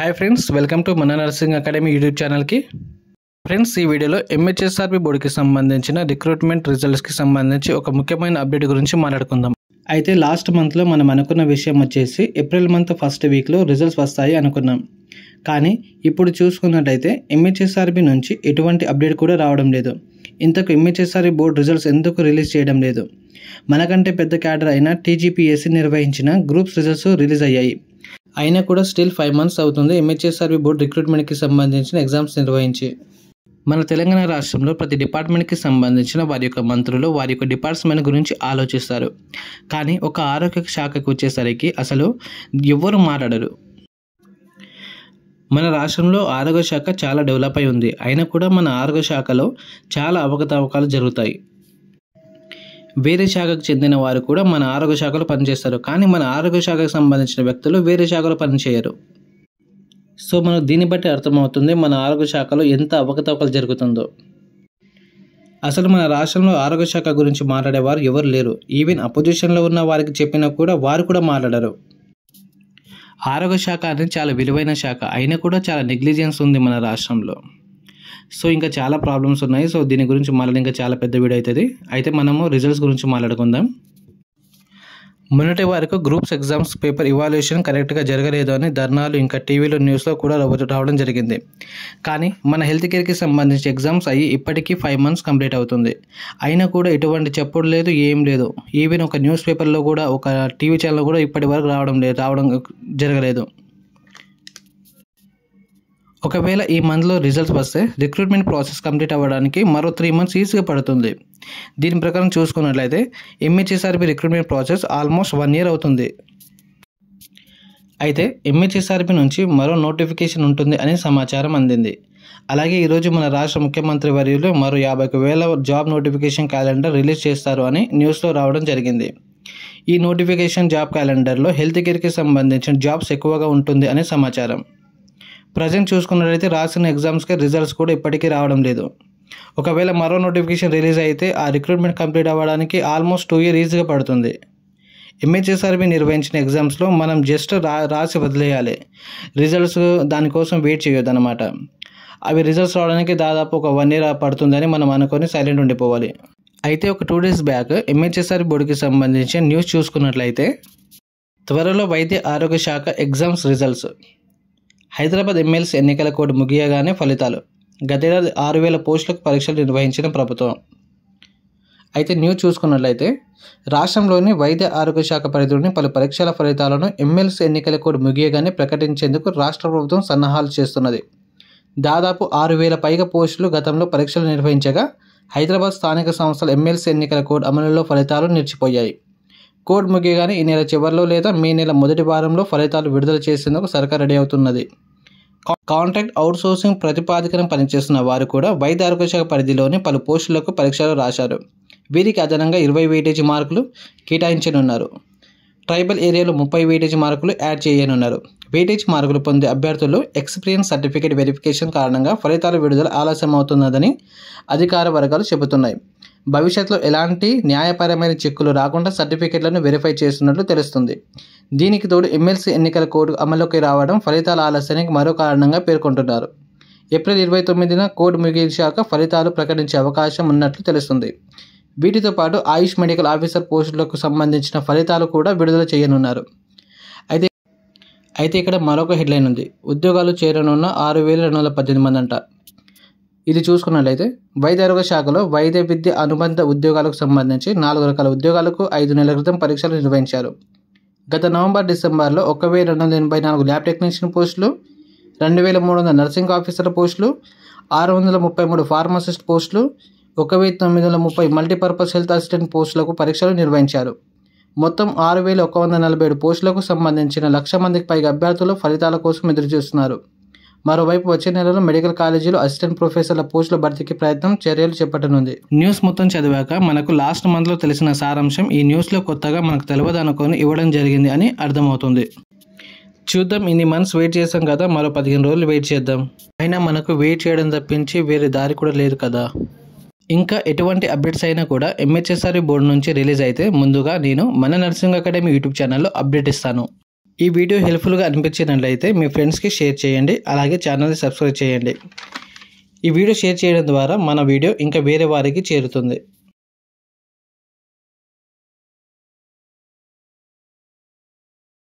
Hi friends, welcome to మన nursing academy YouTube ఛానల్కి. Friends, ఈ వీడియోలో ఎంహెచ్ఎస్ఆర్బి బోర్డుకి సంబంధించిన రిక్రూట్మెంట్ రిజల్ట్స్కి సంబంధించి ఒక ముఖ్యమైన అప్డేట్ గురించి మాట్లాడుకుందాం. అయితే లాస్ట్ మంత్లో మనం అనుకున్న విషయం వచ్చేసి ఏప్రిల్ మంత్ ఫస్ట్ వీక్లో రిజల్ట్స్ వస్తాయి అనుకున్నాం. కానీ ఇప్పుడు చూసుకున్నట్టయితే ఎంహెచ్ఎస్ఆర్బి నుంచి ఎటువంటి అప్డేట్ కూడా రావడం లేదు. ఇంతకు ఎంహెచ్ఎస్ఆర్బి బోర్డు రిజల్ట్స్ ఎందుకు రిలీజ్ చేయడం లేదు? మనకంటే పెద్ద క్యాడర్ అయిన టీజీపీఎస్సీ నిర్వహించిన గ్రూప్స్ రిజల్ట్స్ రిలీజ్ అయ్యాయి. అయినా కూడా స్టిల్ 5 months అవుతుంది ఎంహెచ్ఎస్ఆర్బి బోర్డు రిక్రూట్మెంట్కి సంబంధించిన ఎగ్జామ్స్ నిర్వహించి. మన తెలంగాణ రాష్ట్రంలో ప్రతి డిపార్ట్మెంట్కి సంబంధించిన వారి యొక్క మంత్రులు వారి యొక్క డిపార్ట్మెంట్ గురించి ఆలోచిస్తారు. కానీ ఒక ఆరోగ్య శాఖకు వచ్చేసరికి అసలు ఎవరు మాట్లాడరు. మన రాష్ట్రంలో ఆరోగ్య శాఖ చాలా డెవలప్ అయి ఉంది. అయినా కూడా మన ఆరోగ్య శాఖలో చాలా అవకతవకలు జరుగుతాయి. వేరే శాఖకు చెందిన వారు కూడా మన ఆరోగ్య శాఖలో పనిచేస్తారు. కానీ మన ఆరోగ్య శాఖకు సంబంధించిన వ్యక్తులు వేరే శాఖలో పనిచేయరు. సో మనకు దీన్ని బట్టి అర్థమవుతుంది మన ఆరోగ్య శాఖలో ఎంత అవకతవకలు జరుగుతుందో. అసలు మన రాష్ట్రంలో ఆరోగ్య శాఖ గురించి మాట్లాడేవారు ఎవరు లేరు. ఈవెన్ అపోజిషన్లో ఉన్న వారికి చెప్పినా కూడా వారు కూడా మాట్లాడరు. ఆరోగ్య శాఖ అనేది చాలా విలువైన శాఖ, అయినా కూడా చాలా నెగ్లిజెన్స్ ఉంది మన రాష్ట్రంలో. సో ఇంకా చాలా ప్రాబ్లమ్స్ ఉన్నాయి. సో దీని గురించి మళ్ళీ ఇంకా చాలా పెద్ద వీడియో అవుతుంది. అయితే మనము రిజల్ట్స్ గురించి మాట్లాడుకుందాం. మొన్నటి వరకు గ్రూప్స్ ఎగ్జామ్స్ పేపర్ ఇవాల్యుయేషన్ కరెక్ట్గా జరగలేదు అని ధర్నాలు ఇంకా టీవీలో న్యూస్లో కూడా రావడం జరిగింది. కానీ మన హెల్త్ కేర్కి సంబంధించి ఎగ్జామ్స్ అయ్యి ఇప్పటికీ 5 months కంప్లీట్ అవుతుంది. అయినా కూడా ఎటువంటి చెప్పుడు లేదు, ఏం లేదు. ఈవెన్ ఒక న్యూస్ పేపర్లో కూడా ఒక టీవీ ఛానల్లో కూడా ఇప్పటి వరకు రావడం జరగలేదు. ఒకవేళ ఈ మంత్లో రిజల్ట్స్ వస్తే రిక్రూట్మెంట్ ప్రాసెస్ కంప్లీట్ అవ్వడానికి మరో 3 months ఈజీగా పడుతుంది. దీని ప్రకారం చూసుకున్నట్లయితే MHSRB recruitment process almost 1 year అవుతుంది. అయితే ఎంహెచ్ఎస్ఆర్బి నుంచి మరో నోటిఫికేషన్ ఉంటుంది అనే సమాచారం అందింది. అలాగే ఈరోజు మన రాష్ట్ర ముఖ్యమంత్రి వర్యులు మరో 51,000 జాబ్ నోటిఫికేషన్ క్యాలెండర్ రిలీజ్ చేస్తారు అని న్యూస్లో రావడం జరిగింది. ఈ నోటిఫికేషన్ జాబ్ క్యాలెండర్లో హెల్త్ కేర్కి సంబంధించిన జాబ్స్ ఎక్కువగా ఉంటుంది అనే సమాచారం. ప్రజెంట్ చూసుకున్నట్లయితే రాసిన ఎగ్జామ్స్కి రిజల్ట్స్ కూడా ఇప్పటికీ రావడం లేదు. ఒకవేళ మరో నోటిఫికేషన్ రిలీజ్ అయితే ఆ రిక్రూట్మెంట్ కంప్లీట్ అవ్వడానికి ఆల్మోస్ట్ 2 years ఈజీగా పడుతుంది. ఎంహెచ్ఎస్ఆర్బి నిర్వహించిన ఎగ్జామ్స్లో మనం జస్ట్ రాసి వదిలేయాలి. రిజల్ట్స్ దానికోసం వెయిట్ చేయొద్దు అనమాట. అవి రిజల్ట్స్ రావడానికి దాదాపు ఒక 1 year పడుతుందని మనం అనుకొని సైలెంట్ ఉండిపోవాలి. అయితే ఒక 2 days బ్యాక్ ఎంహెచ్ఎస్ఆర్బి బోర్డుకి సంబంధించిన న్యూస్ చూసుకున్నట్లయితే త్వరలో వైద్య ఆరోగ్య శాఖ ఎగ్జామ్స్ రిజల్ట్స్. హైదరాబాద్ ఎమ్మెల్సీ ఎన్నికల కోడ్ ముగియగానే ఫలితాలు. గతేడాది 6,000 పోస్టులకు పరీక్షలు నిర్వహించిన ప్రభుత్వం. అయితే న్యూస్ చూసుకున్నట్లయితే రాష్ట్రంలోని వైద్య ఆరోగ్య శాఖ పరిధిలోని పలు పరీక్షల ఫలితాలను ఎమ్మెల్సీ ఎన్నికల కోడ్ ముగియగానే ప్రకటించేందుకు రాష్ట్ర ప్రభుత్వం సన్నాహాలు చేస్తున్నది. దాదాపు 6,000 పైగా పోస్టులు గతంలో పరీక్షలు నిర్వహించగా హైదరాబాద్ స్థానిక సంస్థల ఎమ్మెల్సీ ఎన్నికల కోడ్ అమలులో ఫలితాలు నిలిచిపోయాయి. కోడ్ ముగియగానే ఈ నెల చివరిలో లేదా మే నెల మొదటి వారంలో ఫలితాలు విడుదల చేసేందుకు సర్కార్ రెడీ అవుతున్నది. కాంట్రాక్ట్ అవుట్సోర్సింగ్ ప్రతిపాదికన పనిచేస్తున్న వారు కూడా వైద్య ఆరోగ్య శాఖ పరిధిలోని పలు పోస్టులకు పరీక్షలు రాశారు. వీరికి అదనంగా 20 వెయిటేజీ మార్కులు కేటాయించనున్నారు. ట్రైబల్ ఏరియాలో 30 వెయిటేజీ మార్కులు యాడ్ చేయనున్నారు. వెయిటేజీ మార్కులు పొందే అభ్యర్థులు ఎక్స్పీరియన్స్ సర్టిఫికేట్ వెరిఫికేషన్ కారణంగా ఫలితాల విడుదల ఆలస్యం అవుతున్నదని అధికార వర్గాలు చెబుతున్నాయి. భవిష్యత్తులో ఎలాంటి న్యాయపరమైన చిక్కులు రాకుండా సర్టిఫికెట్లను వెరిఫై చేస్తున్నట్లు తెలుస్తుంది. దీనికి తోడు ఎమ్మెల్సీ ఎన్నికల కోడ్ అమలుకి రావడం ఫలితాల ఆలస్యానికి మరో కారణంగా పేర్కొంటున్నారు. ఏప్రిల్ 29న కోడ్ ముగిశాక ఫలితాలు ప్రకటించే అవకాశం ఉన్నట్లు తెలుస్తుంది. వీటితో పాటు ఆయుష్ మెడికల్ ఆఫీసర్ పోస్టులకు సంబంధించిన ఫలితాలు కూడా విడుదల చేయనున్నారు. అయితే ఇక్కడ మరొక హెడ్లైన్ ఉంది. ఉద్యోగాలు చేరనున్న 6,218 మంది అంట. ఇది చూసుకున్నట్లయితే వైద్య ఆరోగ్య శాఖలో వైద్య విద్య అనుబంధ ఉద్యోగాలకు సంబంధించి 4 రకాల ఉద్యోగాలకు 5 నెలల క్రితం పరీక్షలు నిర్వహించారు. గత నవంబర్ డిసెంబర్లో 1,284 ల్యాబ్ టెక్నీషియన్ పోస్టులు, 2,300 నర్సింగ్ ఆఫీసర్ పోస్టులు, 633 ఫార్మసిస్ట్ పోస్టులు, 1,930 మల్టీపర్పస్ హెల్త్ అసిస్టెంట్ పోస్టులకు పరీక్షలు నిర్వహించారు. మొత్తం 6,147 పోస్టులకు సంబంధించిన 1,00,000 మందికి పైగా అభ్యర్థులు ఫలితాల కోసం ఎదురుచూస్తున్నారు. మరోవైపు వచ్చే నెలలో మెడికల్ కాలేజీలో అసిస్టెంట్ ప్రొఫెసర్ల పోస్టుల భర్తీకి చర్యలు చేపట్టనుంది. న్యూస్ మొత్తం చదివాక మనకు లాస్ట్ మంత్లో తెలిసిన సారాంశం ఈ న్యూస్లో కొత్తగా మనకు తెలియదు అనుకొని ఇవ్వడం జరిగింది అని అర్థమవుతుంది. చూద్దాం, ఇన్ని మంత్స్ వెయిట్ చేసాం కదా, మరో 15 రోజులు వెయిట్ చేద్దాం. అయినా మనకు వెయిట్ చేయడం తప్పించి వేరే దారి కూడా లేదు కదా. ఇంకా ఎటువంటి అప్డేట్స్ అయినా కూడా ఎంహెచ్ఎస్ఆర్బి బోర్డు నుంచి రిలీజ్ అయితే ముందుగా నేను మన నర్సింగ్ అకాడమీ యూట్యూబ్ ఛానల్లో అప్డేట్ ఇస్తాను. ఈ వీడియో హెల్ప్ఫుల్గా అనిపించినట్లయితే మీ ఫ్రెండ్స్కి షేర్ చేయండి, అలాగే ఛానల్ని సబ్స్క్రైబ్ చేయండి. ఈ వీడియో షేర్ చేయడం ద్వారా మన వీడియో ఇంకా వేరే వారికి చేరుతుంది.